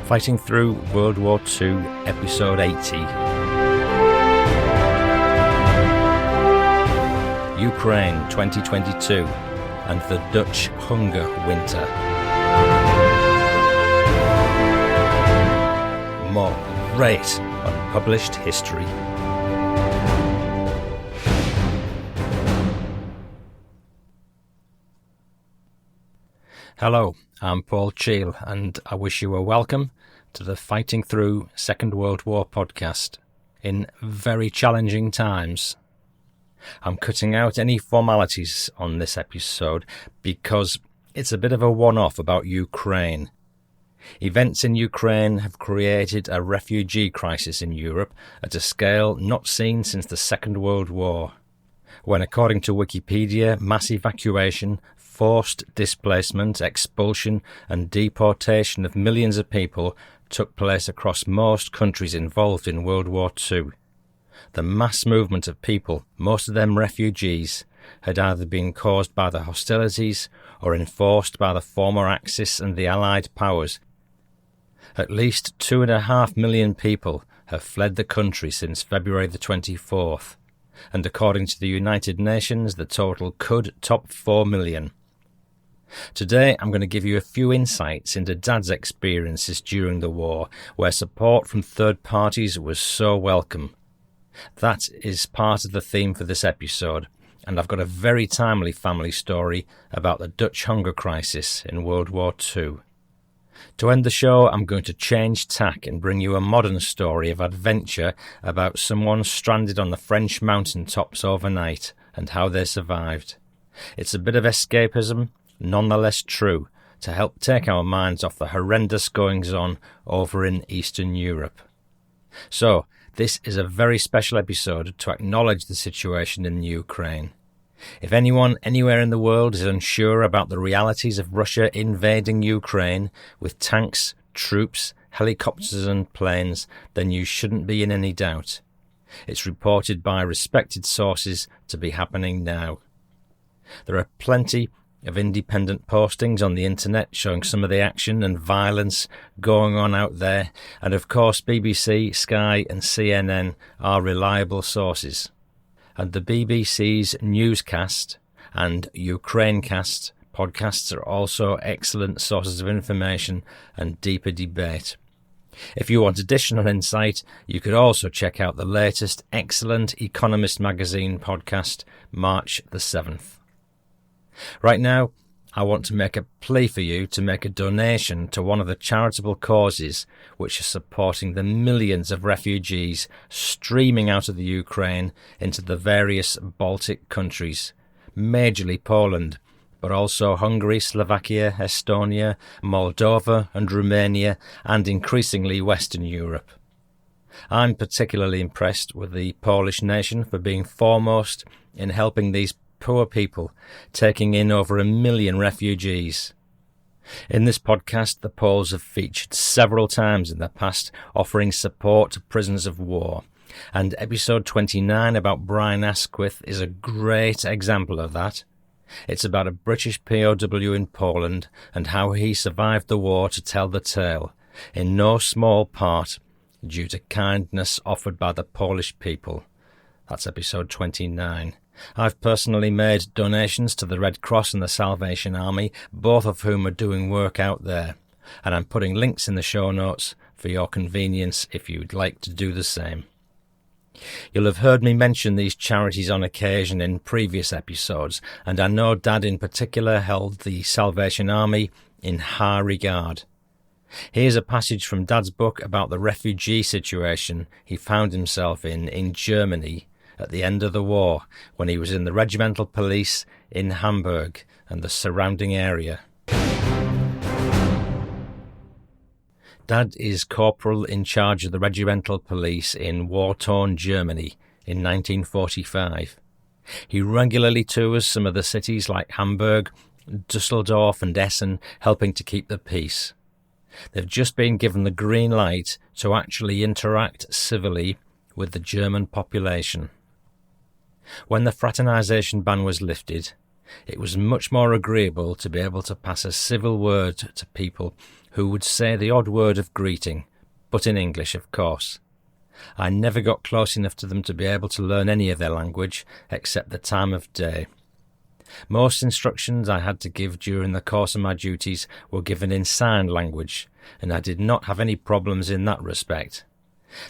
Fighting Through World War II, Episode 80. Ukraine 2022 and the Dutch Hunger Winter. More great unpublished history. Hello, I'm Paul Cheel, and I wish you a welcome to the Fighting Through Second World War podcast in very challenging times. I'm cutting out any formalities on this episode because it's a bit of a one-off about Ukraine. Events in Ukraine have created a refugee crisis in Europe at a scale not seen since the Second World War, when, according to Wikipedia, mass evacuation, forced displacement, expulsion and deportation of millions of people took place across most countries involved in World War II. The mass movement of people, most of them refugees, had either been caused by the hostilities or enforced by the former Axis and the Allied powers. At least 2.5 million people have fled the country since February the 24th, and according to the United Nations, the total could top 4 million. Today I'm going to give you a few insights into Dad's experiences during the war, where support from third parties was so welcome. That is part of the theme for this episode, and I've got a very timely family story about the Dutch hunger crisis in World War II. To end the show, I'm going to change tack and bring you a modern story of adventure about someone stranded on the French mountain tops overnight and how they survived. It's a bit of escapism, nonetheless true, to help take our minds off the horrendous goings-on over in Eastern Europe. So, this is a very special episode to acknowledge the situation in Ukraine. If anyone anywhere in the world is unsure about the realities of Russia invading Ukraine with tanks, troops, helicopters and planes, then you shouldn't be in any doubt. It's reported by respected sources to be happening now. There are plenty of independent postings on the internet showing some of the action and violence going on out there, and of course BBC, Sky and CNN are reliable sources. And the BBC's Newscast and Ukrainecast podcasts are also excellent sources of information and deeper debate. If you want additional insight, you could also check out the latest excellent Economist magazine podcast, March the 7th. Right now, I want to make a plea for you to make a donation to one of the charitable causes which are supporting the millions of refugees streaming out of the Ukraine into the various Baltic countries, majorly Poland, but also Hungary, Slovakia, Estonia, Moldova and Romania, and increasingly Western Europe. I'm particularly impressed with the Polish nation for being foremost in helping these poor people, taking in over 1 million refugees. In this podcast, the Poles have featured several times in the past, offering support to prisoners of war, and episode 29 about Brian Asquith is a great example of that. It's about a British POW in Poland and how he survived the war to tell the tale, in no small part due to kindness offered by the Polish people. That's episode 29. I've personally made donations to the Red Cross and the Salvation Army, both of whom are doing work out there, and I'm putting links in the show notes for your convenience if you'd like to do the same. You'll have heard me mention these charities on occasion in previous episodes, and I know Dad in particular held the Salvation Army in high regard. Here's a passage from Dad's book about the refugee situation he found himself in Germany at the end of the war, when he was in the regimental police in Hamburg and the surrounding area. Dad is corporal in charge of the regimental police in war-torn Germany in 1945. He regularly tours some of the cities like Hamburg, Dusseldorf and Essen, helping to keep the peace. They've just been given the green light to actually interact civilly with the German population. When the fraternisation ban was lifted, it was much more agreeable to be able to pass a civil word to people who would say the odd word of greeting, but in English, of course. I never got close enough to them to be able to learn any of their language except the time of day. Most instructions I had to give during the course of my duties were given in sign language, and I did not have any problems in that respect.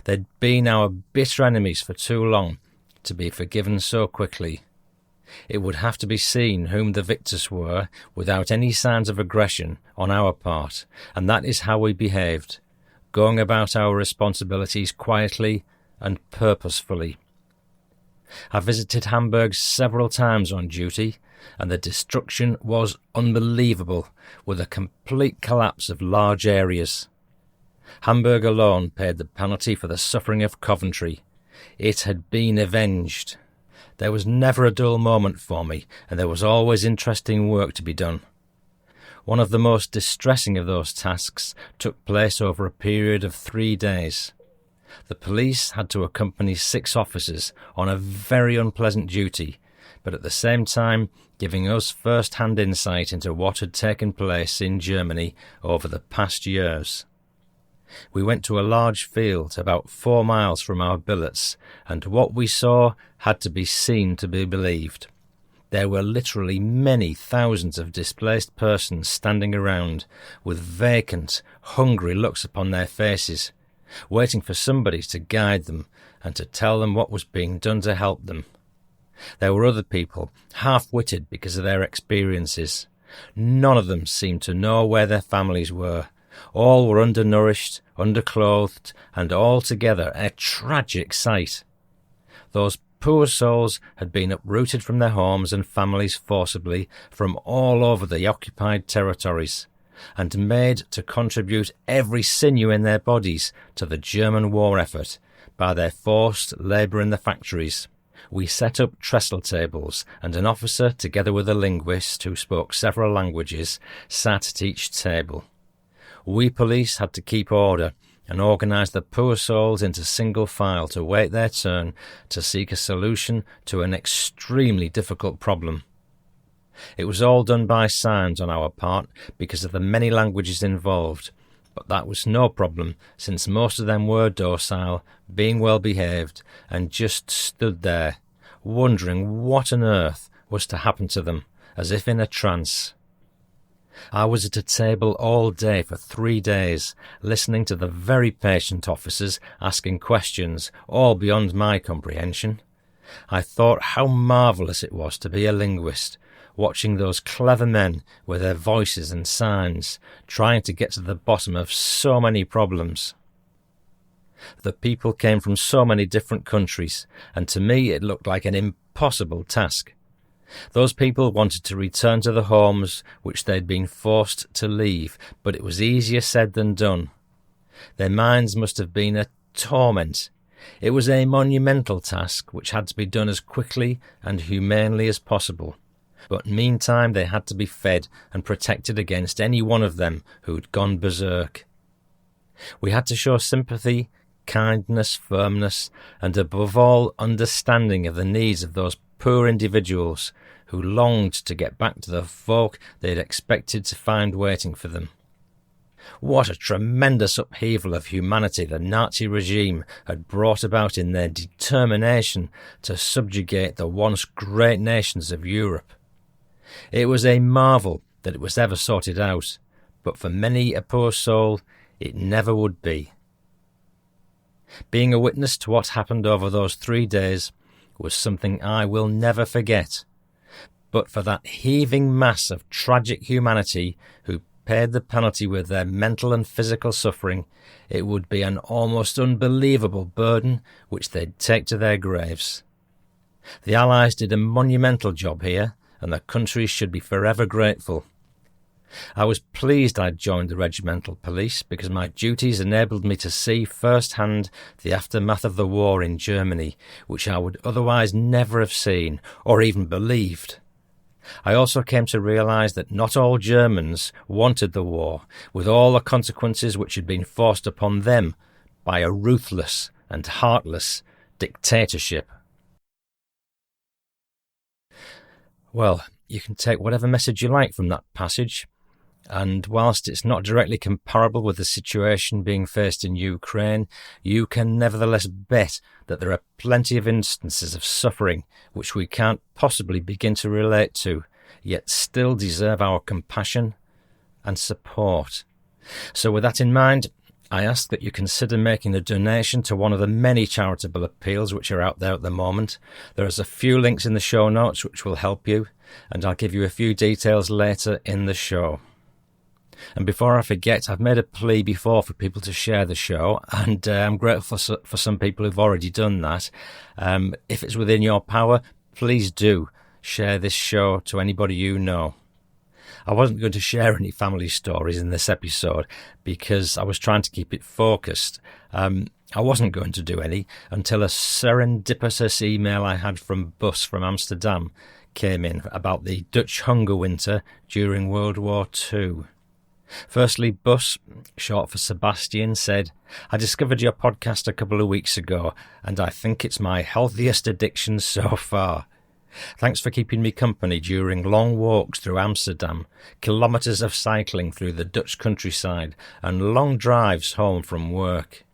They'd been our bitter enemies for too long to be forgiven so quickly. It would have to be seen whom the victors were without any signs of aggression on our part, and that is how we behaved, going about our responsibilities quietly and purposefully. I visited Hamburg several times on duty, and the destruction was unbelievable, with a complete collapse of large areas. Hamburg alone paid the penalty for the suffering of Coventry. It had been avenged. There was never a dull moment for me, and there was always interesting work to be done. One of the most distressing of those tasks took place over a period of 3 days. The police had to accompany 6 officers on a very unpleasant duty, but at the same time giving us first-hand insight into what had taken place in Germany over the past years. We went to a large field about 4 miles from our billets, and what we saw had to be seen to be believed. There were literally many thousands of displaced persons standing around, with vacant, hungry looks upon their faces, waiting for somebody to guide them and to tell them what was being done to help them. There were other people, half-witted because of their experiences. None of them seemed to know where their families were. All were undernourished, underclothed, and altogether a tragic sight. Those poor souls had been uprooted from their homes and families forcibly from all over the occupied territories, and made to contribute every sinew in their bodies to the German war effort by their forced labour in the factories. We set up trestle tables, and an officer, together with a linguist who spoke several languages, sat at each table. We police had to keep order and organise the poor souls into single file to wait their turn to seek a solution to an extremely difficult problem. It was all done by signs on our part because of the many languages involved, but that was no problem since most of them were docile, being well behaved, and just stood there, wondering what on earth was to happen to them, as if in a trance. I was at a table all day for 3 days, listening to the very patient officers asking questions, all beyond my comprehension. I thought how marvellous it was to be a linguist, watching those clever men with their voices and signs, trying to get to the bottom of so many problems. The people came from so many different countries, and to me it looked like an impossible task. Those people wanted to return to the homes which they'd been forced to leave, but it was easier said than done. Their minds must have been a torment. It was a monumental task which had to be done as quickly and humanely as possible. But meantime they had to be fed and protected against any one of them who'd gone berserk. We had to show sympathy, kindness, firmness, and above all understanding of the needs of those poor individuals who longed to get back to the folk they'd expected to find waiting for them. What a tremendous upheaval of humanity the Nazi regime had brought about in their determination to subjugate the once great nations of Europe. It was a marvel that it was ever sorted out, but for many a poor soul it never would be. Being a witness to what happened over those 3 days was something I will never forget. But for that heaving mass of tragic humanity who paid the penalty with their mental and physical suffering, it would be an almost unbelievable burden which they'd take to their graves. The Allies did a monumental job here, and the country should be forever grateful. I was pleased I'd joined the regimental police because my duties enabled me to see first-hand the aftermath of the war in Germany, which I would otherwise never have seen or even believed. I also came to realise that not all Germans wanted the war, with all the consequences which had been forced upon them by a ruthless and heartless dictatorship. Well, you can take whatever message you like from that passage, and whilst it's not directly comparable with the situation being faced in Ukraine, you can nevertheless bet that there are plenty of instances of suffering which we can't possibly begin to relate to, yet still deserve our compassion and support. So with that in mind, I ask that you consider making a donation to one of the many charitable appeals which are out there at the moment. There is a few links in the show notes which will help you, and I'll give you a few details later in the show. And before I forget, I've made a plea before for people to share the show, and I'm grateful for some people who've already done that. If it's within your power, please do share this show to anybody you know. I wasn't going to share any family stories in this episode because I was trying to keep it focused. I wasn't going to do any until a serendipitous email I had from Bus from Amsterdam came in about the Dutch hunger winter during World War II. Firstly, Bus, short for Sebastian, said, "I discovered your podcast a couple of weeks ago, and I think it's my healthiest addiction so far. Thanks for keeping me company during long walks through Amsterdam, kilometres of cycling through the Dutch countryside, and long drives home from work."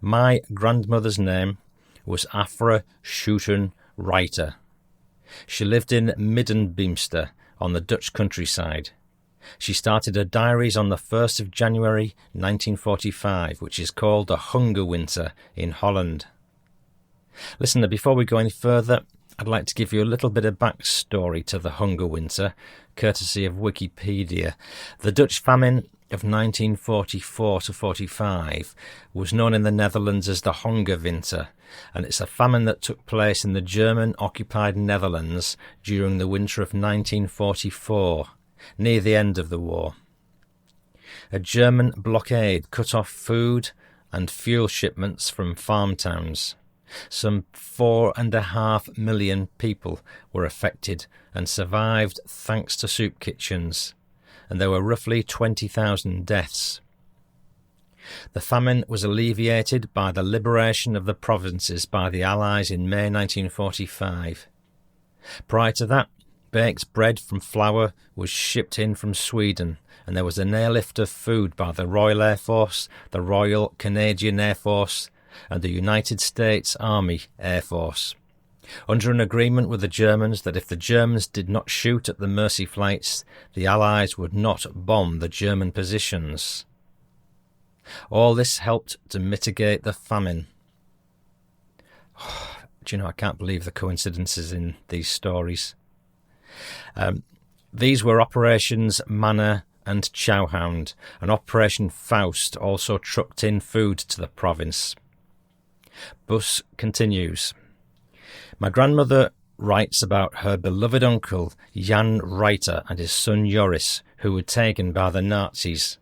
My grandmother's name was Afra Schouten Reiter. She lived in Middenbeemster on the Dutch countryside. She started her diaries on the 1st of January 1945, which is called the Hunger Winter in Holland. Listen, before we go any further, I'd like to give you a little bit of backstory to the Hunger Winter, courtesy of Wikipedia. The Dutch famine of 1944 to 45 was known in the Netherlands as the Hunger Winter, and it's a famine that took place in the German-occupied Netherlands during the winter of 1944, near the end of the war. A German blockade cut off food and fuel shipments from farm towns. Some 4.5 million people were affected and survived thanks to soup kitchens, and there were roughly 20,000 deaths. The famine was alleviated by the liberation of the provinces by the Allies in May 1945. Prior to that, baked bread from flour was shipped in from Sweden, and there was an airlift of food by the Royal Air Force, the Royal Canadian Air Force, and the United States Army Air Force, under an agreement with the Germans that if the Germans did not shoot at the Mercy flights, the Allies would not bomb the German positions. All this helped to mitigate the famine. Do you know, I can't believe the coincidences in these stories. These were Operations Manna and Chowhound, and Operation Faust also trucked in food to the province. Bus continues. My grandmother writes about her beloved uncle Jan Reiter and his son Joris, who were taken by the Nazis.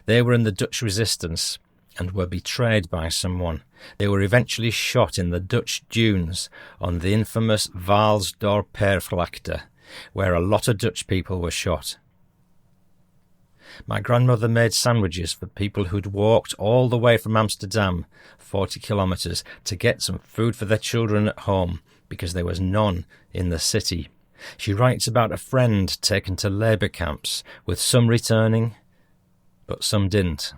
They were in the Dutch resistance and were betrayed by someone. They were eventually shot in the Dutch dunes on the infamous Waalsdorpervlakte, where a lot of Dutch people were shot. My grandmother made sandwiches for people who'd walked all the way from Amsterdam, 40 kilometres, to get some food for their children at home, because there was none in the city. She writes about a friend taken to labour camps, with some returning, but some didn't.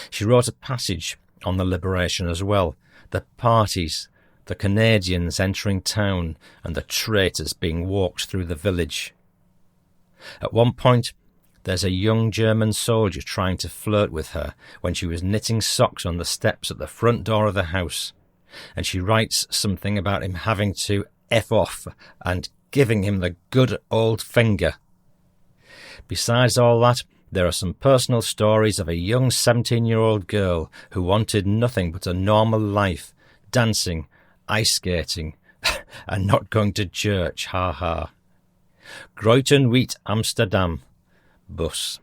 She wrote a passage on the liberation as well, the parties, the Canadians entering town, and the traitors being walked through the village. At one point, there's a young German soldier trying to flirt with her when she was knitting socks on the steps at the front door of the house, and she writes something about him having to F off and giving him the good old finger. Besides all that, there are some personal stories of a young 17-year-old girl who wanted nothing but a normal life, dancing, ice skating, and not going to church, ha ha. Groeten Wheat Amsterdam. Bus,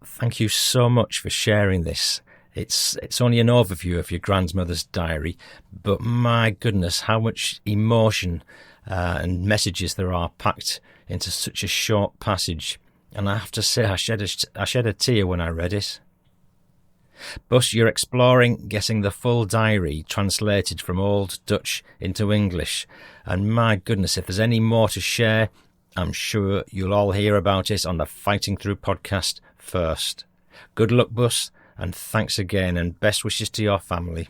thank you so much for sharing this. It's only an overview of your grandmother's diary, but my goodness, how much emotion and messages there are packed into such a short passage. And I have to say, I shed a tear when I read it. Bus, you're exploring getting the full diary translated from Old Dutch into English. And my goodness, if there's any more to share, I'm sure you'll all hear about it on the Fighting Through podcast first. Good luck, Bus, and thanks again, and best wishes to your family.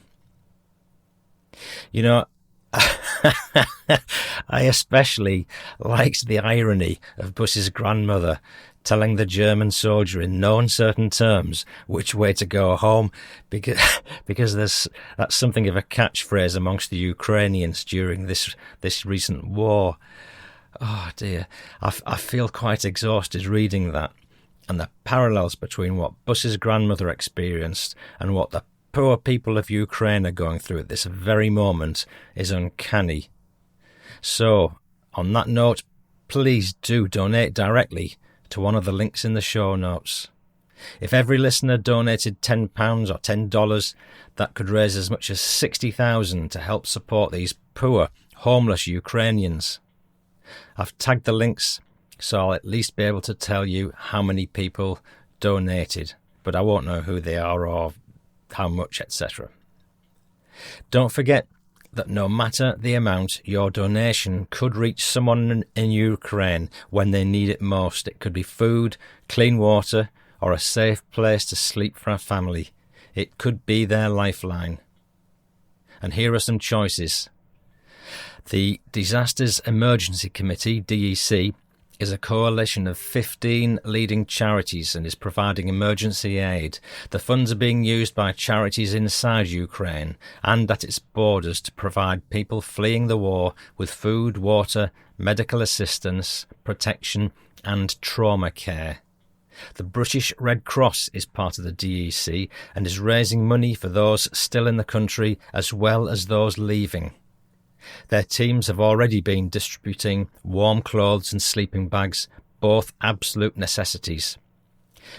You know, I especially liked the irony of Bus's grandmother telling the German soldier in no uncertain terms which way to go home, because that's something of a catchphrase amongst the Ukrainians during this recent war. Oh dear, I feel quite exhausted reading that, and the parallels between what Bus's grandmother experienced and what the poor people of Ukraine are going through at this very moment is uncanny. So, on that note, please do donate directly to one of the links in the show notes. If every listener donated £10 or $10, that could raise as much as $60,000 to help support these poor, homeless Ukrainians. I've tagged the links, so I'll at least be able to tell you how many people donated, but I won't know who they are or how much, etc. Don't forget that no matter the amount, your donation could reach someone in Ukraine when they need it most. It could be food, clean water, or a safe place to sleep for a family. It could be their lifeline. And here are some choices. The Disasters Emergency Committee, DEC, is a coalition of 15 leading charities and is providing emergency aid. The funds are being used by charities inside Ukraine and at its borders to provide people fleeing the war with food, water, medical assistance, protection and trauma care. The British Red Cross is part of the DEC and is raising money for those still in the country as well as those leaving. Their teams have already been distributing warm clothes and sleeping bags, both absolute necessities.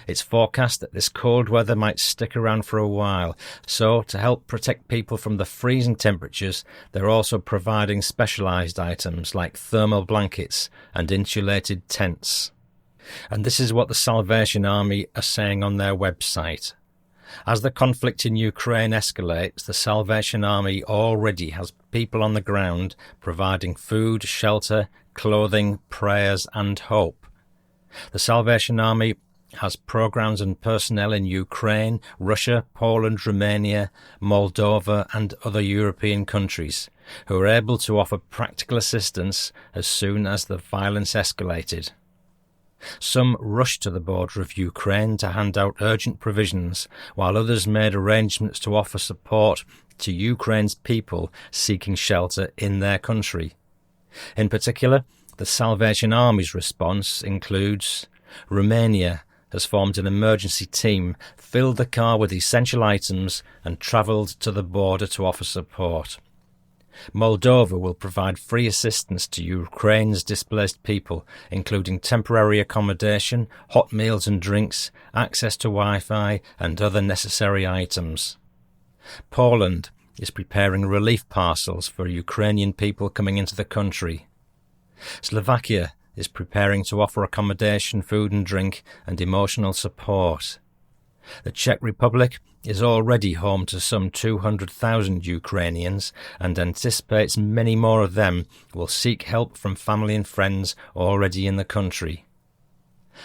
It's forecast that this cold weather might stick around for a while, so to help protect people from the freezing temperatures, they're also providing specialised items like thermal blankets and insulated tents. And this is what the Salvation Army are saying on their website. As the conflict in Ukraine escalates, the Salvation Army already has people on the ground providing food, shelter, clothing, prayers and hope. The Salvation Army has programs and personnel in Ukraine, Russia, Poland, Romania, Moldova and other European countries who are able to offer practical assistance as soon as the violence escalated. Some rushed to the border of Ukraine to hand out urgent provisions, while others made arrangements to offer support to Ukraine's people seeking shelter in their country. In particular, the Salvation Army's response includes Romania has formed an emergency team, filled the car with essential items and travelled to the border to offer support. Moldova will provide free assistance to Ukraine's displaced people, including temporary accommodation, hot meals and drinks, access to Wi-Fi and other necessary items. Poland is preparing relief parcels for Ukrainian people coming into the country. Slovakia is preparing to offer accommodation, food and drink and emotional support. The Czech Republic is already home to some 200,000 Ukrainians and anticipates many more of them will seek help from family and friends already in the country.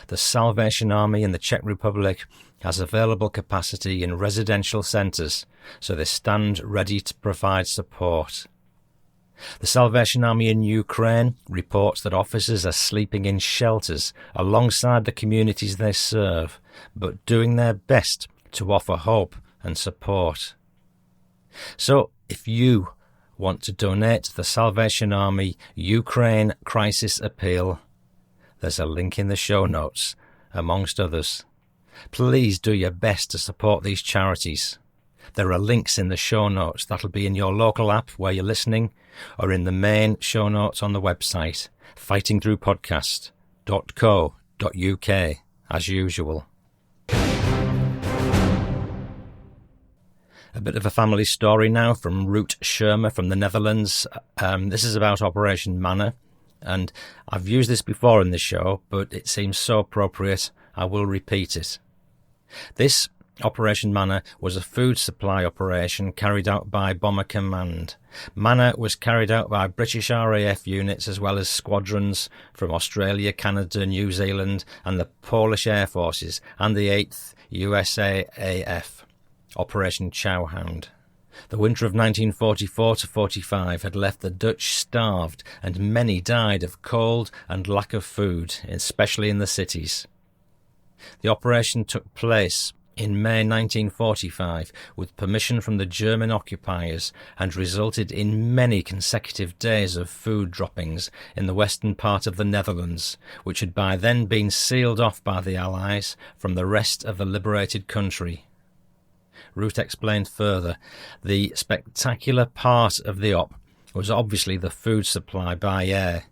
The Salvation Army in the Czech Republic has available capacity in residential centres, so they stand ready to provide support. The Salvation Army in Ukraine reports that officers are sleeping in shelters alongside the communities they serve, but doing their best to offer hope and support. So, if you want to donate to the Salvation Army Ukraine Crisis Appeal, there's a link in the show notes, amongst others. Please do your best to support these charities. There are links in the show notes that'll be in your local app where you're listening, or in the main show notes on the website, fightingthroughpodcast.co.uk, as usual. A bit of a family story now from Ruth Schermer from the Netherlands. This is about Operation Manna, and I've used this before in the show, but it seems so appropriate I will repeat it. This Operation Manna was a food supply operation carried out by Bomber Command. Manna was carried out by British RAF units as well as squadrons from Australia, Canada, New Zealand and the Polish Air Forces and the 8th USAAF, Operation Chowhound. The winter of 1944-45 had left the Dutch starved and many died of cold and lack of food, especially in the cities. The operation took place in May 1945 with permission from the German occupiers and resulted in many consecutive days of food droppings in the western part of the Netherlands, which had by then been sealed off by the Allies from the rest of the liberated country. Root explained further, the spectacular part of the op was obviously the food supply by air.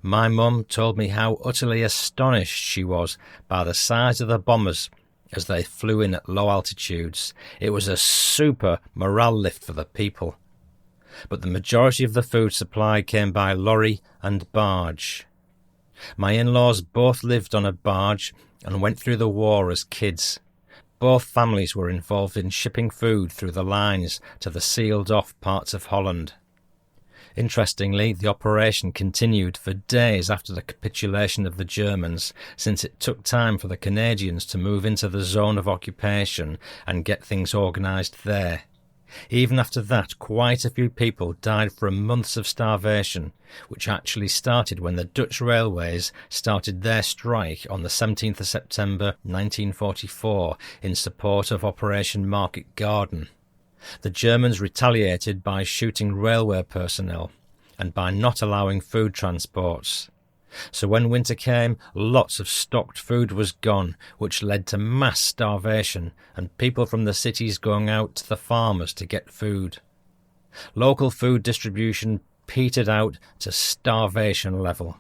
My mum told me how utterly astonished she was by the size of the bombers as they flew in at low altitudes. It was a super morale lift for the people. But the majority of the food supply came by lorry and barge. My in-laws both lived on a barge and went through the war as kids. Both families were involved in shipping food through the lines to the sealed-off parts of Holland. Interestingly, the operation continued for days after the capitulation of the Germans, since it took time for the Canadians to move into the zone of occupation and get things organised there. Even after that, quite a few people died from months of starvation, which actually started when the Dutch railways started their strike on the 17th of September 1944 in support of Operation Market Garden. The Germans retaliated by shooting railway personnel and by not allowing food transports. So when winter came, lots of stocked food was gone, which led to mass starvation and people from the cities going out to the farmers to get food. Local food distribution petered out to starvation level.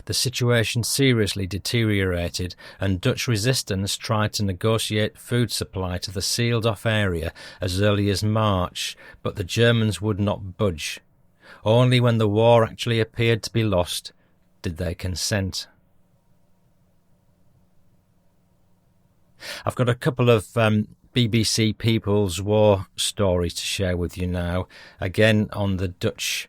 The situation seriously deteriorated and Dutch resistance tried to negotiate food supply to the sealed-off area as early as March, but the Germans would not budge. Only when the war actually appeared to be lost did they consent. I've got a couple of BBC People's War stories to share with you now, again on the Dutch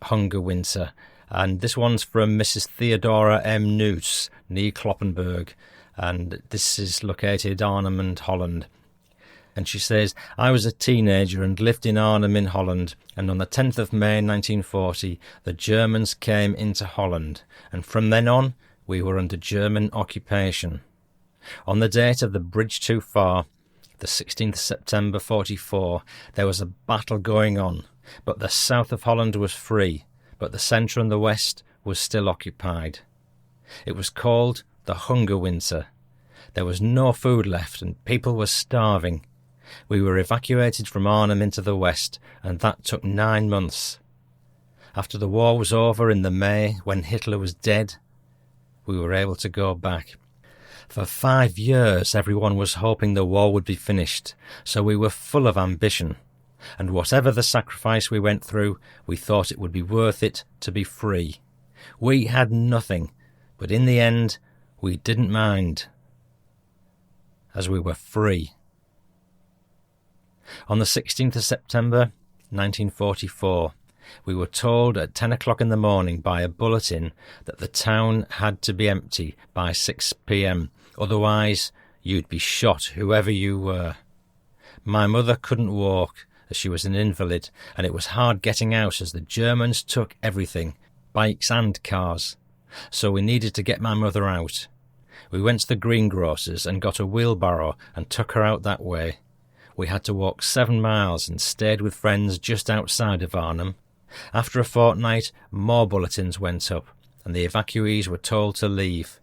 hunger winter. And this one's from Mrs. Theodora M. Noos, near Kloppenburg, and this is located Arnhem and Holland. And she says, I was a teenager and lived in Arnhem in Holland, and on the 10th of May 1940 the Germans came into Holland, and from then on we were under German occupation. On the date of the bridge too far, the 16th September 44, there was a battle going on, but the south of Holland was free, but the centre and the west was still occupied. It was called the Hunger Winter. There was no food left and people were starving. We were evacuated from Arnhem into the west, and that took 9 months. After the war was over in the May, when Hitler was dead, we were able to go back. For 5 years everyone was hoping the war would be finished, so we were full of ambition. And whatever the sacrifice we went through, we thought it would be worth it to be free. We had nothing, but in the end, we didn't mind, as we were free. On the 16th of September 1944, we were told at 10 o'clock in the morning by a bulletin that the town had to be empty by 6 p.m, otherwise you'd be shot, whoever you were. My mother couldn't walk, as she was an invalid, and it was hard getting out as the Germans took everything, bikes and cars. So we needed to get my mother out. We went to the greengrocer's and got a wheelbarrow and took her out that way. We had to walk 7 miles and stayed with friends just outside of Arnhem. After a fortnight, more bulletins went up, and the evacuees were told to leave.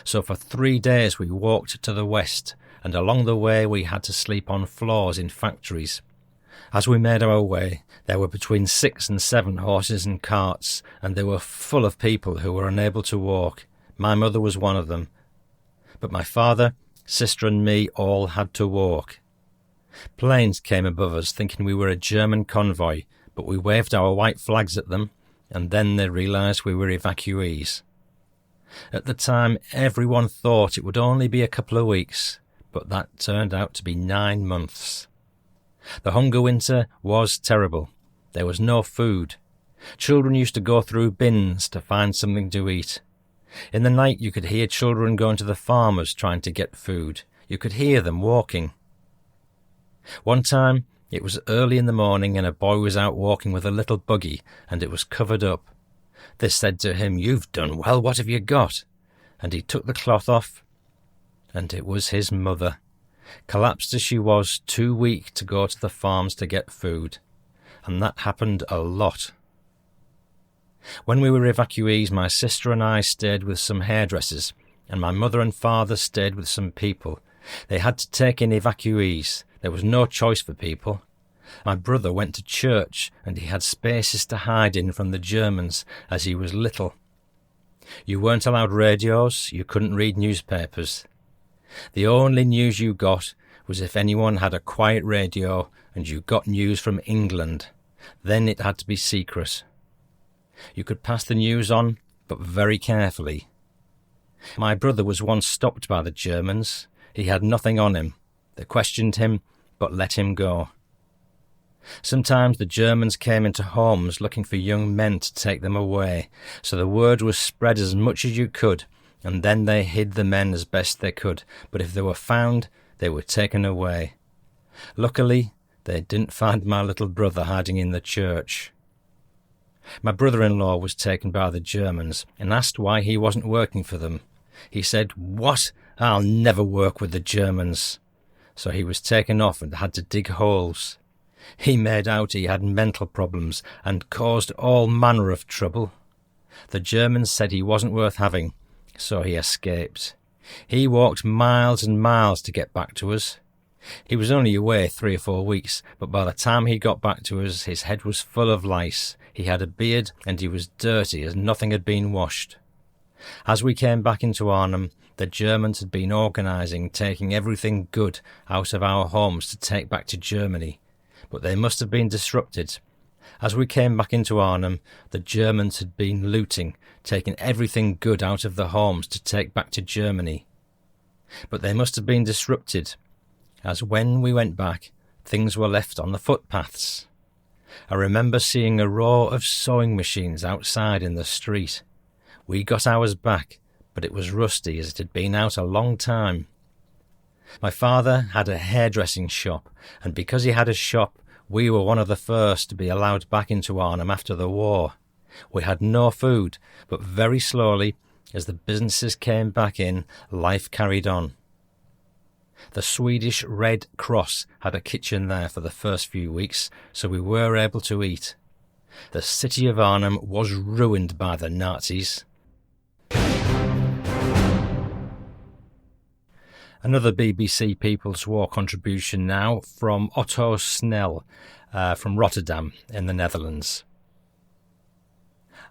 So for 3 days we walked to the west, and along the way we had to sleep on floors in factories. As we made our way, there were between 6 and 7 horses and carts, and they were full of people who were unable to walk. My mother was one of them. But my father, sister and me all had to walk. Planes came above us thinking we were a German convoy, but we waved our white flags at them, and then they realised we were evacuees. At the time, everyone thought it would only be a couple of weeks, but that turned out to be 9 months. The hunger winter was terrible. There was no food. Children used to go through bins to find something to eat. In the night you could hear children going to the farmers trying to get food. You could hear them walking. One time it was early in the morning and a boy was out walking with a little buggy and it was covered up. They said to him, "You've done well, what have you got?" And he took the cloth off, and it was his mother, collapsed as she was, too weak to go to the farms to get food. And that happened a lot. When we were evacuees, my sister and I stayed with some hairdressers, and my mother and father stayed with some people. They had to take in evacuees. There was no choice for people. My brother went to church, and he had spaces to hide in from the Germans as he was little. You weren't allowed radios, you couldn't read newspapers. The only news you got was if anyone had a quiet radio and you got news from England. Then it had to be secret. You could pass the news on, but very carefully. My brother was once stopped by the Germans. He had nothing on him. They questioned him, but let him go. Sometimes the Germans came into homes looking for young men to take them away, so the word was spread as much as you could, and then they hid the men as best they could, but if they were found, they were taken away. Luckily, they didn't find my little brother hiding in the church. My brother-in-law was taken by the Germans and asked why he wasn't working for them. He said, "What? I'll never work with the Germans." So he was taken off and had to dig holes. He made out he had mental problems and caused all manner of trouble. The Germans said he wasn't worth having, so he escaped. He walked miles and miles to get back to us. He was only away 3 or 4 weeks, but by the time he got back to us, his head was full of lice. He had a beard and he was dirty as nothing had been washed. As we came back into Arnhem, the Germans had been organising taking everything good out of our homes to take back to Germany, but they must have been disrupted. As we came back into Arnhem, the Germans had been looting, taking everything good out of the homes to take back to Germany. But they must have been disrupted, as when we went back, things were left on the footpaths. I remember seeing a row of sewing machines outside in the street. We got ours back, but it was rusty as it had been out a long time. My father had a hairdressing shop, and because he had a shop, we were one of the first to be allowed back into Arnhem after the war. We had no food, but very slowly, as the businesses came back in, life carried on. The Swedish Red Cross had a kitchen there for the first few weeks, so we were able to eat. The city of Arnhem was ruined by the Nazis. Another BBC People's War contribution now from Otto Snell from Rotterdam in the Netherlands.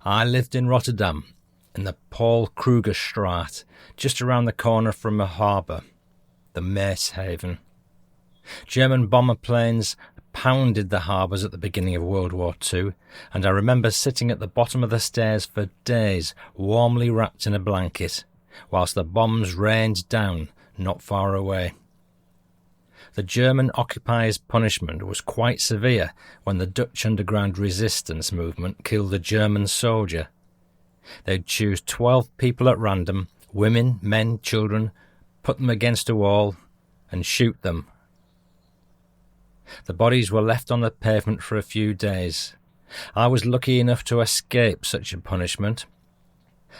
I lived in Rotterdam, in the Paul Krugerstraat, just around the corner from a harbour, the Maeshaven. German bomber planes pounded the harbours at the beginning of World War II, and I remember sitting at the bottom of the stairs for days, warmly wrapped in a blanket, whilst the bombs rained down not far away. The German occupiers' punishment was quite severe when the Dutch underground resistance movement killed a German soldier. They'd choose 12 people at random, women, men, children, put them against a wall and shoot them. The bodies were left on the pavement for a few days. I was lucky enough to escape such a punishment.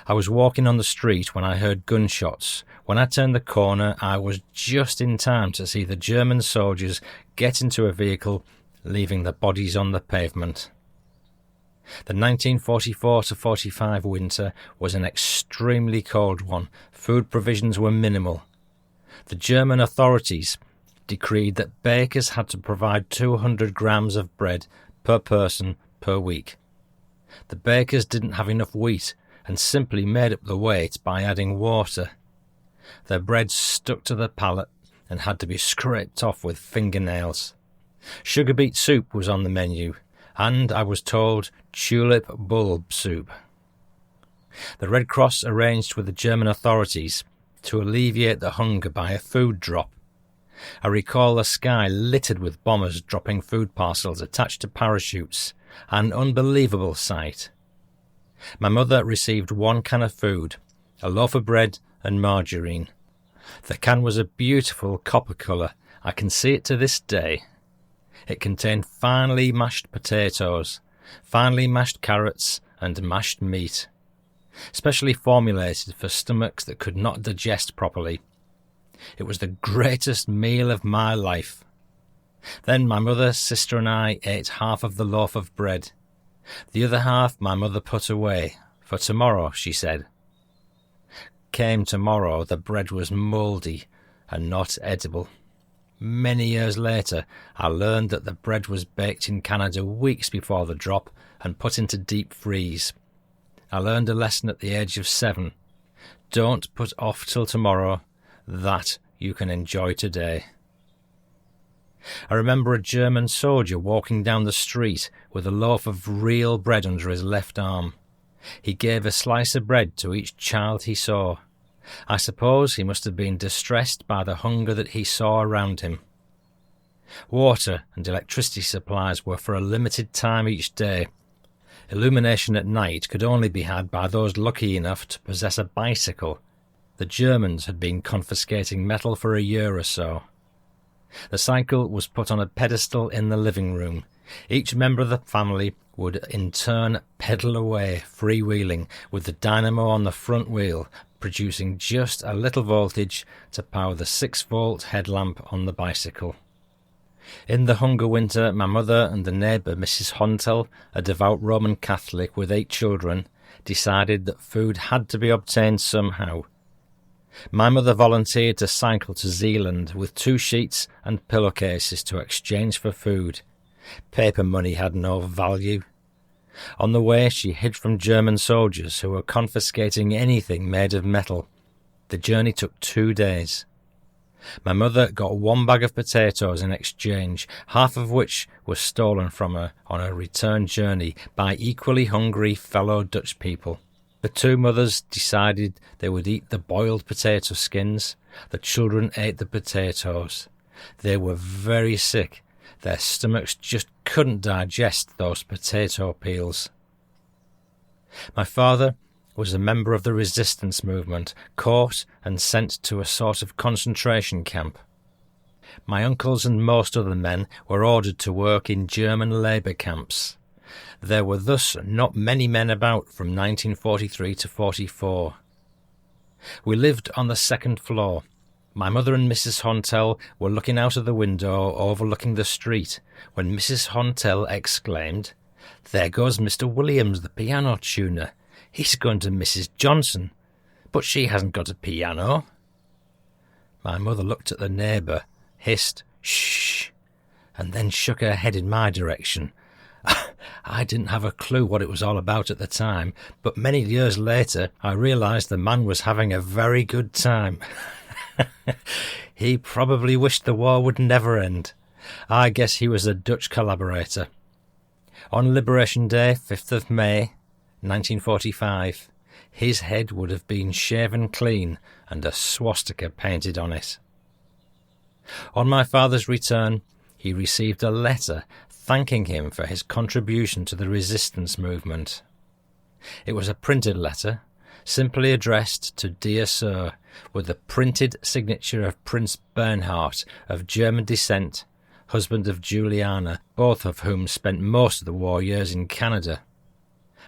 I was walking on the street when I heard gunshots. When I turned the corner, I was just in time to see the German soldiers get into a vehicle, leaving the bodies on the pavement. The 1944-45 winter was an extremely cold one. Food provisions were minimal. The German authorities decreed that bakers had to provide 200 grams of bread per person per week. The bakers didn't have enough wheat and simply made up the weight by adding water. Their bread stuck to the pallet and had to be scraped off with fingernails. Sugar beet soup was on the menu, and I was told tulip bulb soup. The Red Cross arranged with the German authorities to alleviate the hunger by a food drop. I recall the sky littered with bombers dropping food parcels attached to parachutes, an unbelievable sight. My mother received one can of food, a loaf of bread and margarine. The can was a beautiful copper colour. I can see it to this day. It contained finely mashed potatoes, finely mashed carrots and mashed meat, specially formulated for stomachs that could not digest properly. It was the greatest meal of my life. Then my mother, sister and I ate half of the loaf of bread. The other half my mother put away, for tomorrow, she said. Came tomorrow, the bread was mouldy and not edible. Many years later, I learned that the bread was baked in Canada weeks before the drop and put into deep freeze. I learned a lesson at the age of 7. Don't put off till tomorrow that you can enjoy today. I remember a German soldier walking down the street with a loaf of real bread under his left arm. He gave a slice of bread to each child he saw. I suppose he must have been distressed by the hunger that he saw around him. Water and electricity supplies were for a limited time each day. Illumination at night could only be had by those lucky enough to possess a bicycle. The Germans had been confiscating metal for a year or so. The cycle was put on a pedestal in the living room. Each member of the family would in turn pedal away, freewheeling, with the dynamo on the front wheel, producing just a little voltage to power the 6-volt headlamp on the bicycle. In the hunger winter, my mother and the neighbour, Mrs. Hontel, a devout Roman Catholic with 8 children, decided that food had to be obtained somehow. My mother volunteered to cycle to Zealand with 2 sheets and pillowcases to exchange for food. Paper money had no value. On the way, she hid from German soldiers who were confiscating anything made of metal. The journey took 2 days. My mother got 1 bag of potatoes in exchange, half of which was stolen from her on her return journey by equally hungry fellow Dutch people. The 2 mothers decided they would eat the boiled potato skins. The children ate the potatoes. They were very sick. Their stomachs just couldn't digest those potato peels. My father was a member of the resistance movement, caught and sent to a sort of concentration camp. My uncles and most other men were ordered to work in German labour camps. There were thus not many men about from 1943 to 44. We lived on the 2nd floor. My mother and Mrs. Hontel were looking out of the window overlooking the street when Mrs. Hontel exclaimed, "There goes Mr. Williams, the piano tuner. He's going to Mrs. Johnson, but she hasn't got a piano." My mother looked at the neighbour, hissed, "Shh," and then shook her head in my direction. I didn't have a clue what it was all about at the time, but many years later I realised the man was having a very good time. He probably wished the war would never end. I guess he was a Dutch collaborator. On Liberation Day, 5th of May, 1945, his head would have been shaven clean and a swastika painted on it. On my father's return, he received a letter thanking him for his contribution to the resistance movement. It was a printed letter, simply addressed to Dear Sir, with the printed signature of Prince Bernhard, of German descent, husband of Juliana, both of whom spent most of the war years in Canada.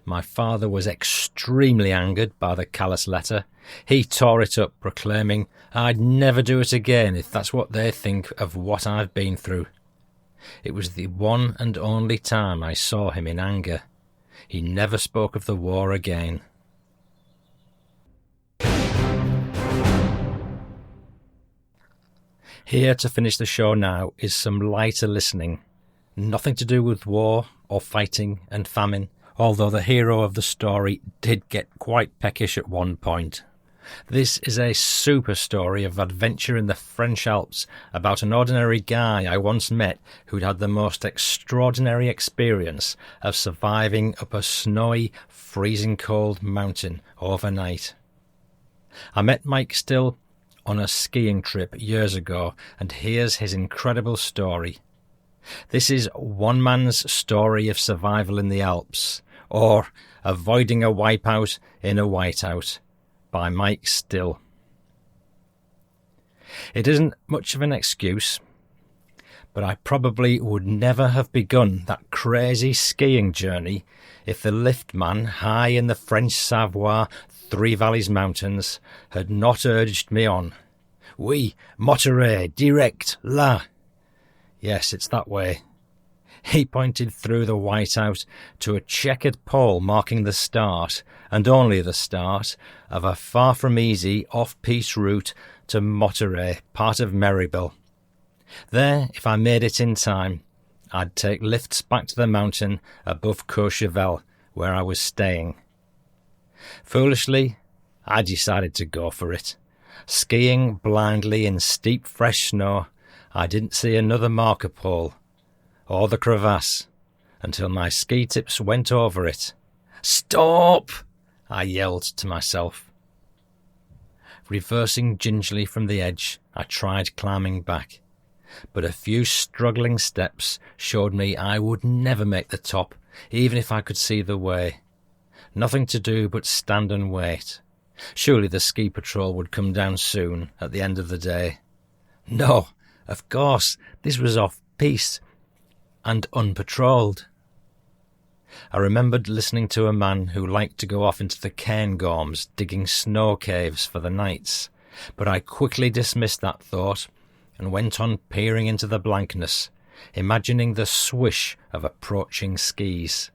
My father was extremely angered by the callous letter. He tore it up, proclaiming, "I'd never do it again if that's what they think of what I've been through." It was the one and only time I saw him in anger. He never spoke of the war again. Here to finish the show now is some lighter listening. Nothing to do with war or fighting and famine, although the hero of the story did get quite peckish at one point. This is a super story of adventure in the French Alps about an ordinary guy I once met who'd had the most extraordinary experience of surviving up a snowy, freezing cold mountain overnight. I met Mike Still on a skiing trip years ago, and here's his incredible story. This is one man's story of survival in the Alps, or avoiding a wipeout in a whiteout, by Mike Still. It isn't much of an excuse, but I probably would never have begun that crazy skiing journey if the lift man high in the French Savoie Three Valleys Mountains had not urged me on. Oui, motoré, direct, là. Yes, it's that way. He pointed through the whiteout to a checkered pole marking the start, and only the start, of a far from easy off-piste route to Motoré, part of Meribel. There, if I made it in time, I'd take lifts back to the mountain above Courchevel, where I was staying. Foolishly, I decided to go for it. Skiing blindly in steep fresh snow, I didn't see another marker pole, or the crevasse, until my ski tips went over it. "Stop!" I yelled to myself. Reversing gingerly from the edge, I tried climbing back, but a few struggling steps showed me I would never make the top, even if I could see the way. Nothing to do but stand and wait. Surely the ski patrol would come down soon, at the end of the day. No, of course, this was off-piste and unpatrolled. I remembered listening to a man who liked to go off into the Cairngorms digging snow caves for the nights, but I quickly dismissed that thought and went on peering into the blankness, imagining the swish of approaching skis.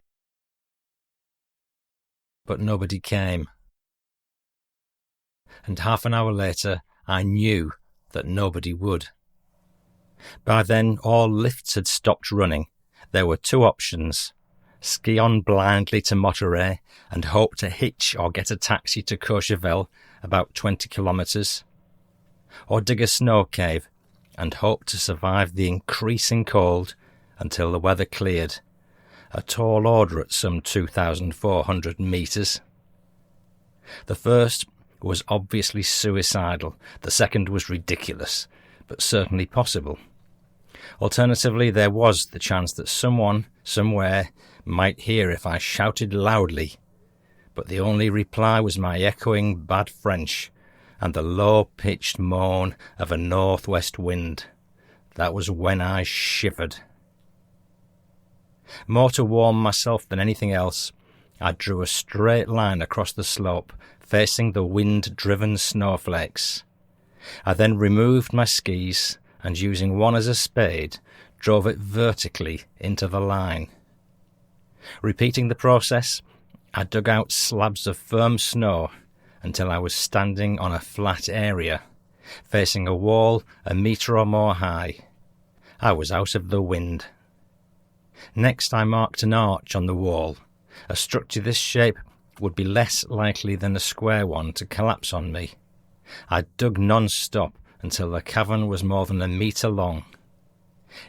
But nobody came. And half an hour later, I knew that nobody would. By then, all lifts had stopped running. There were two options: ski on blindly to Motoré and hope to hitch or get a taxi to Courchevel, about 20 kilometres, or dig a snow cave and hope to survive the increasing cold until the weather cleared, a tall order at some 2,400 metres. The first was obviously suicidal, the second was ridiculous, but certainly possible. Alternatively, there was the chance that someone, somewhere, might hear if I shouted loudly, but the only reply was my echoing bad French and the low-pitched moan of a northwest wind. That was when I shivered. More to warm myself than anything else, I drew a straight line across the slope, facing the wind-driven snowflakes. I then removed my skis and, using one as a spade, drove it vertically into the line. Repeating the process, I dug out slabs of firm snow until I was standing on a flat area, facing a wall a metre or more high. I was out of the wind. Next, I marked an arch on the wall. A structure this shape would be less likely than a square one to collapse on me. I dug non-stop until the cavern was more than a metre long.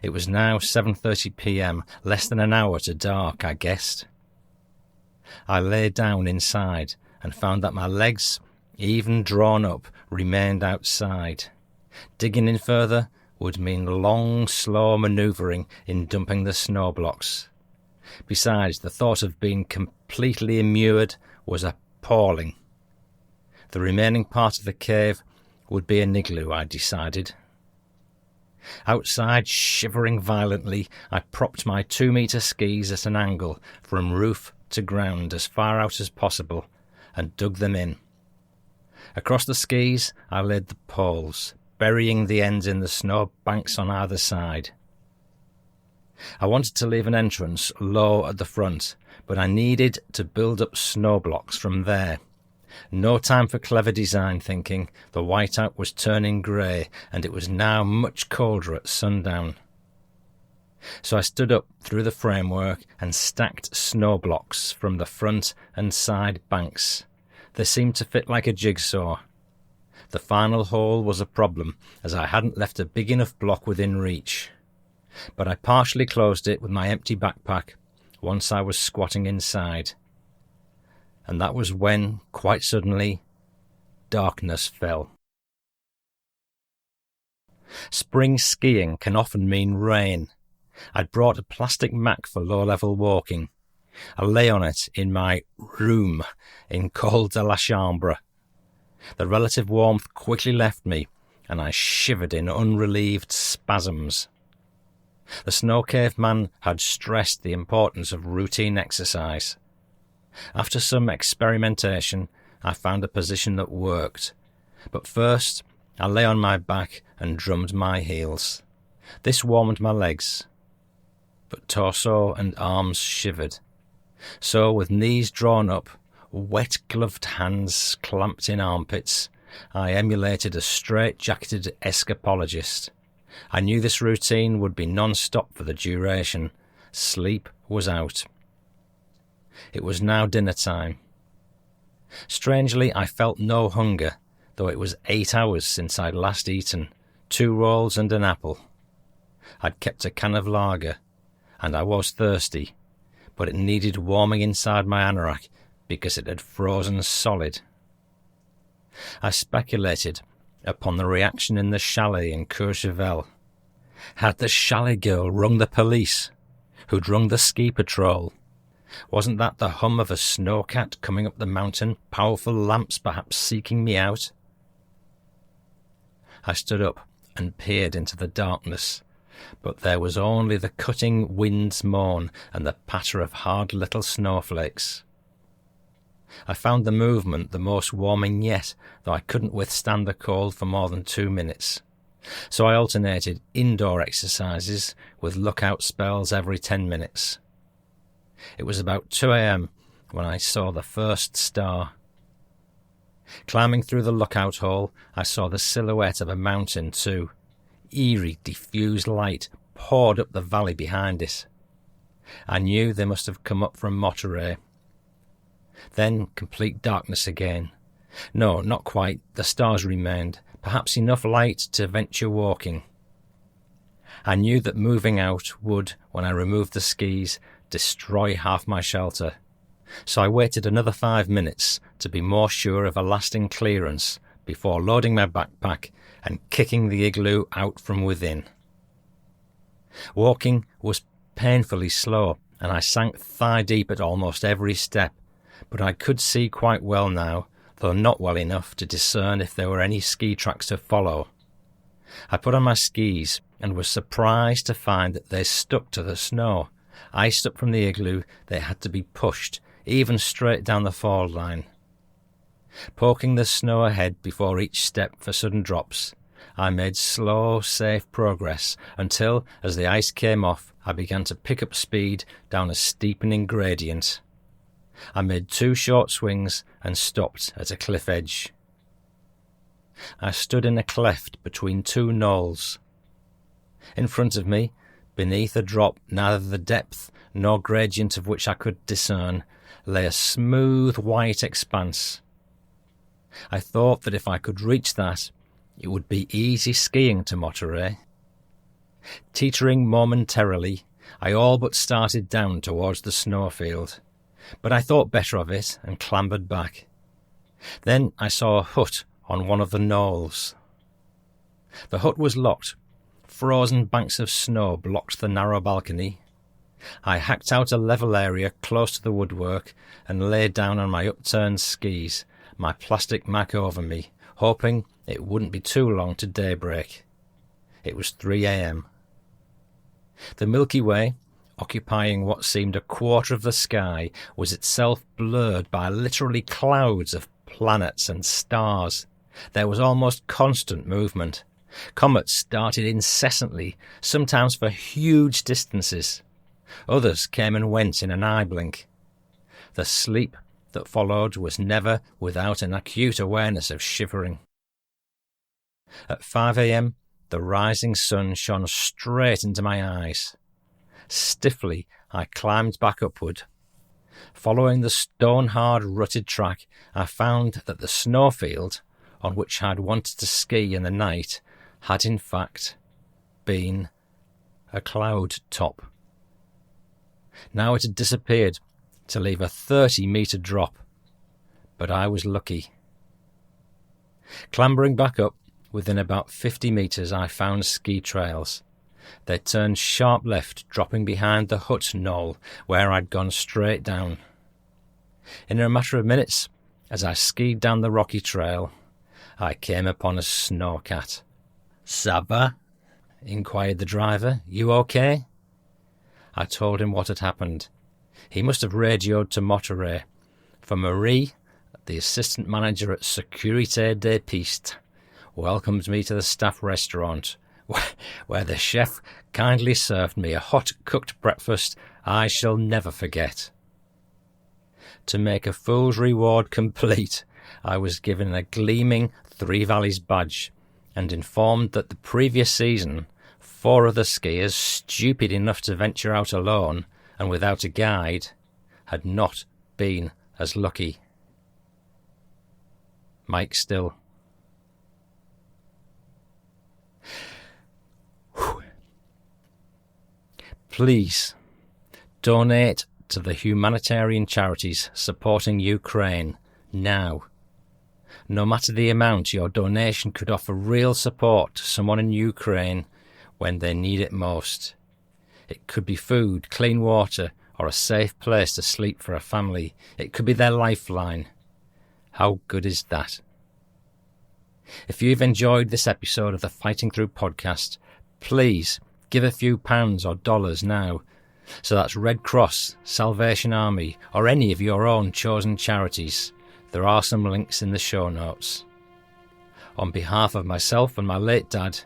It was now 7:30 p.m, less than an hour to dark, I guessed. I lay down inside and found that my legs, even drawn up, remained outside. Digging in further would mean long, slow manoeuvring in dumping the snow blocks. Besides, the thought of being completely immured was appalling. The remaining part of the cave would be an igloo, I decided. Outside, shivering violently, I propped my 2-metre skis at an angle from roof to ground as far out as possible and dug them in. Across the skis I laid the poles, burying the ends in the snow banks on either side. I wanted to leave an entrance low at the front, but I needed to build up snow blocks from there. No time for clever design thinking. The whiteout was turning grey, and it was now much colder at sundown. So I stood up through the framework and stacked snow blocks from the front and side banks. They seemed to fit like a jigsaw. The final hole was a problem, as I hadn't left a big enough block within reach. But I partially closed it with my empty backpack once I was squatting inside. And that was when, quite suddenly, darkness fell. Spring skiing can often mean rain. I'd brought a plastic mat for low-level walking. I lay on it in my room in Col de la Chambre. The relative warmth quickly left me, and I shivered in unrelieved spasms. The snow cave man had stressed the importance of routine exercise. After some experimentation, I found a position that worked. But first, I lay on my back and drummed my heels. This warmed my legs, but torso and arms shivered. So, with knees drawn up, wet-gloved hands clamped in armpits, I emulated a straight-jacketed escapologist. I knew this routine would be non-stop for the duration. Sleep was out. It was now dinner time. Strangely, I felt no hunger, though it was 8 hours since I'd last eaten, 2 rolls and an apple. I'd kept a can of lager, and I was thirsty, but it needed warming inside my anorak because it had frozen solid. I speculated upon the reaction in the chalet in Courchevel. Had the chalet girl rung the police, who'd rung the ski patrol? Wasn't that the hum of a snowcat coming up the mountain, powerful lamps perhaps seeking me out? I stood up and peered into the darkness, but there was only the cutting wind's moan and the patter of hard little snowflakes. I found the movement the most warming yet, though I couldn't withstand the cold for more than 2 minutes. So I alternated indoor exercises with lookout spells every 10 minutes. It was about 2 a.m. when I saw the first star. Climbing through the lookout hole, I saw the silhouette of a mountain too. Eerie, diffused light poured up the valley behind it. I knew they must have come up from Monterey. Then complete darkness again. No, not quite. The stars remained, perhaps enough light to venture walking. I knew that moving out would, when I removed the skis, destroy half my shelter. So I waited another 5 minutes to be more sure of a lasting clearance before loading my backpack and kicking the igloo out from within. Walking was painfully slow, and I sank thigh-deep at almost every step, but I could see quite well now, though not well enough to discern if there were any ski tracks to follow. I put on my skis and was surprised to find that they stuck to the snow. Iced up from the igloo, they had to be pushed, even straight down the fall line. Poking the snow ahead before each step for sudden drops, I made slow, safe progress until, as the ice came off, I began to pick up speed down a steepening gradient. I made 2 short swings and stopped at a cliff edge. I stood in a cleft between 2 knolls. In front of me, beneath a drop neither the depth nor gradient of which I could discern, lay a smooth white expanse. I thought that if I could reach that, it would be easy skiing to Monterey. Teetering momentarily, I all but started down towards the snowfield, but I thought better of it and clambered back. Then I saw a hut on one of the knolls. The hut was locked. Frozen banks of snow blocked the narrow balcony. I hacked out a level area close to the woodwork and lay down on my upturned skis, my plastic mat over me, hoping it wouldn't be too long to daybreak. It was 3 a.m. The Milky Way, occupying what seemed a quarter of the sky, was itself blurred by literally clouds of planets and stars. There was almost constant movement. Comets darted incessantly, sometimes for huge distances. Others came and went in an eye blink. The sleep that followed was never without an acute awareness of shivering. At 5 a.m, the rising sun shone straight into my eyes. Stiffly, I climbed back upward. Following the stone-hard rutted track, I found that the snowfield, on which I'd wanted to ski in the night, had in fact been a cloud top. Now it had disappeared to leave a 30-metre drop, but I was lucky. Clambering back up, Within about 50 metres I found ski trails. They turned sharp left, dropping behind the hut knoll where I'd gone straight down. In a matter of minutes, as I skied down the rocky trail, I came upon a snowcat. "Ça va?" inquired the driver. "You okay?" I told him what had happened. He must have radioed to Monterey, for Marie, the assistant manager at Sécurité des Pistes, welcomed me to the staff restaurant, where the chef kindly served me a hot cooked breakfast I shall never forget. To make a fool's reward complete, I was given a gleaming Three Valleys badge and informed that the previous season 4 other skiers, stupid enough to venture out alone and without a guide, had not been as lucky. Mike Still. Please donate to the humanitarian charities supporting Ukraine now. No matter the amount, your donation could offer real support to someone in Ukraine when they need it most. It could be food, clean water, or a safe place to sleep for a family. It could be their lifeline. How good is that? If you've enjoyed this episode of the Fighting Through podcast, please give a few pounds or dollars now. So that's Red Cross, Salvation Army, or any of your own chosen charities. There are some links in the show notes. On behalf of myself and my late dad,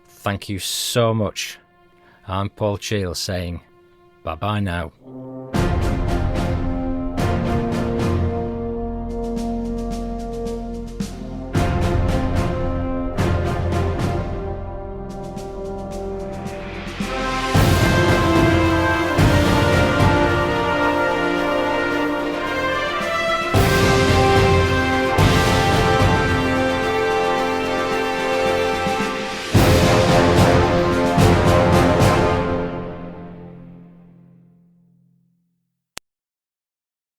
thank you so much. I'm Paul Cheall saying bye-bye now.